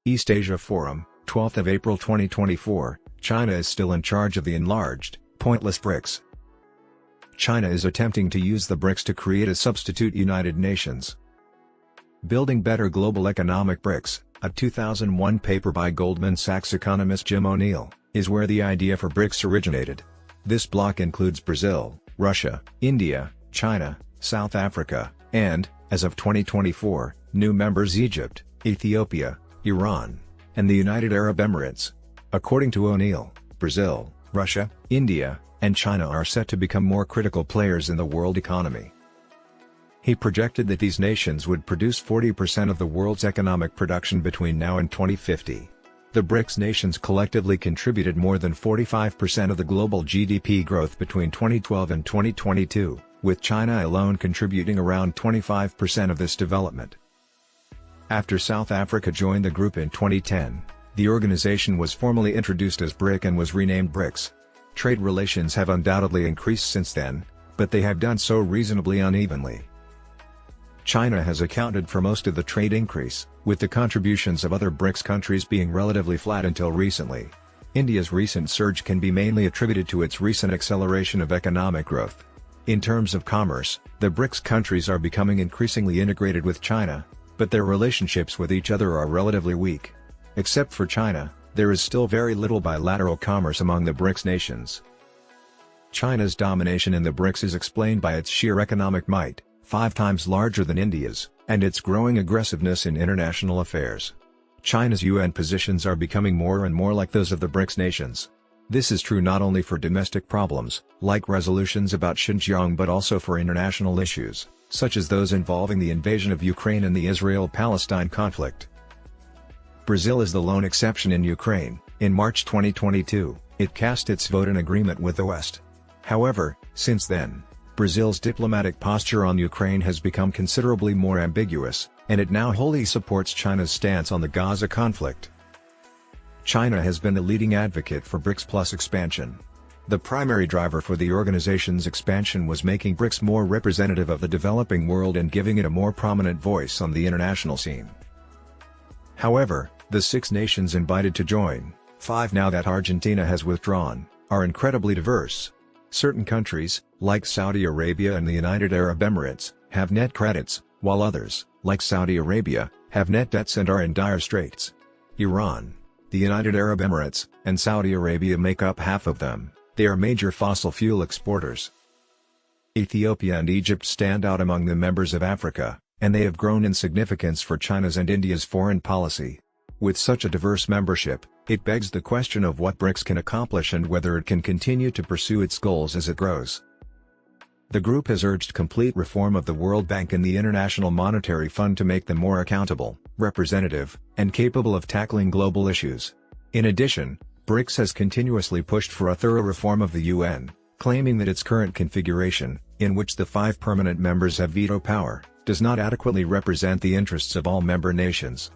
East Asia Forum, 12th of April 2024, China is still in charge of the enlarged, pointless BRICS. China is attempting to use the BRICS to create a substitute United Nations. Building Better Global Economic BRICs, a 2001 paper by Goldman Sachs economist Jim O'Neill, is where the idea for BRICS originated. This bloc includes Brazil, Russia, India, China, South Africa, and, as of 2024, new members Egypt, Ethiopia, Iran, and the United Arab Emirates. According to O'Neill, Brazil, Russia, India, and China are set to become more critical players in the world economy. He projected that these nations would produce 40% of the world's economic production between now and 2050. The BRICS nations collectively contributed more than 45% of the global GDP growth between 2012 and 2022, with China alone contributing around 25% of this development. After South Africa joined the group in 2010, the organization was formally introduced as BRIC and was renamed BRICS. Trade relations have undoubtedly increased since then, but they have done so reasonably unevenly. China has accounted for most of the trade increase, with the contributions of other BRICS countries being relatively flat until recently. India's recent surge can be mainly attributed to its recent acceleration of economic growth. In terms of commerce, the BRICS countries are becoming increasingly integrated with China, but their relationships with each other are relatively weak. Except for China, there is still very little bilateral commerce among the BRICS nations. China's domination in the BRICS is explained by its sheer economic might, 5 times larger than India's, and its growing aggressiveness in international affairs. China's UN positions are becoming more and more like those of the BRICS nations. This is true not only for domestic problems, like resolutions about Xinjiang, but also for international issues, such as those involving the invasion of Ukraine and the Israel-Palestine conflict. Brazil is the lone exception in Ukraine. In March 2022, it cast its vote in agreement with the West. However, since then, Brazil's diplomatic posture on Ukraine has become considerably more ambiguous, and it now wholly supports China's stance on the Gaza conflict. China has been the leading advocate for BRICS Plus expansion. The primary driver for the organization's expansion was making BRICS more representative of the developing world and giving it a more prominent voice on the international scene. However, the 6 nations invited to join, 5 now that Argentina has withdrawn, are incredibly diverse. Certain countries, like Saudi Arabia and the United Arab Emirates, have net credits, while others, like Saudi Arabia, have net debts and are in dire straits. Iran, the United Arab Emirates, and Saudi Arabia make up half of them. They are major fossil fuel exporters. Ethiopia and Egypt stand out among the members of Africa, and they have grown in significance for China's and India's foreign policy. With such a diverse membership, it begs the question of what BRICS can accomplish and whether it can continue to pursue its goals as it grows. The group has urged complete reform of the World Bank and the International Monetary Fund to make them more accountable, representative, and capable of tackling global issues. In addition, BRICS has continuously pushed for a thorough reform of the UN, claiming that its current configuration, in which the 5 permanent members have veto power, does not adequately represent the interests of all member nations.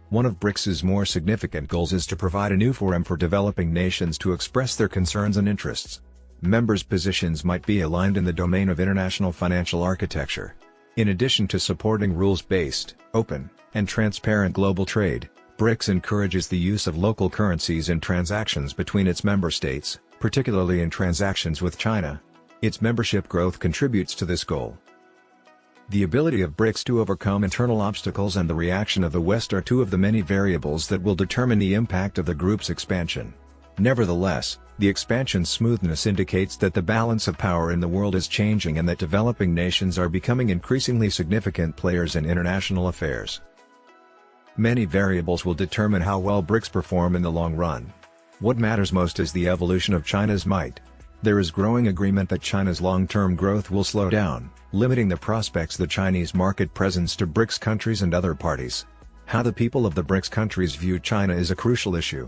One of BRICS's more significant goals is to provide a new forum for developing nations to express their concerns and interests. Members' positions might be aligned in the domain of international financial architecture. In addition to supporting rules-based, open, and transparent global trade, BRICS encourages the use of local currencies in transactions between its member states, particularly in transactions with China. Its membership growth contributes to this goal. The ability of BRICS to overcome internal obstacles and the reaction of the West are 2 of the many variables that will determine the impact of the group's expansion. Nevertheless, the expansion's smoothness indicates that the balance of power in the world is changing and that developing nations are becoming increasingly significant players in international affairs. Many variables will determine how well BRICS perform in the long run. What matters most is the evolution of China's might. There is growing agreement that China's long-term growth will slow down, limiting the prospects of the Chinese market presence to BRICS countries and other parties. How the people of the BRICS countries view China is a crucial issue.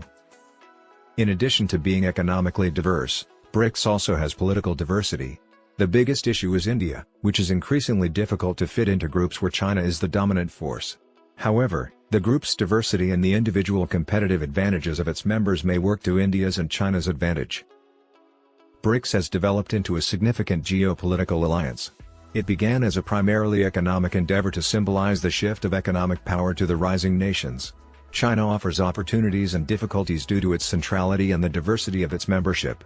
In addition to being economically diverse, BRICS also has political diversity. The biggest issue is India, which is increasingly difficult to fit into groups where China is the dominant force. However, the group's diversity and the individual competitive advantages of its members may work to India's and China's advantage. BRICS has developed into a significant geopolitical alliance. It began as a primarily economic endeavor to symbolize the shift of economic power to the rising nations. China offers opportunities and difficulties due to its centrality and the diversity of its membership.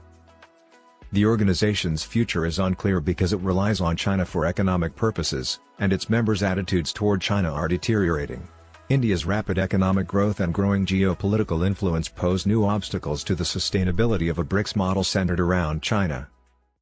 The organization's future is unclear because it relies on China for economic purposes, and its members' attitudes toward China are deteriorating. India's rapid economic growth and growing geopolitical influence pose new obstacles to the sustainability of a BRICS model centered around China.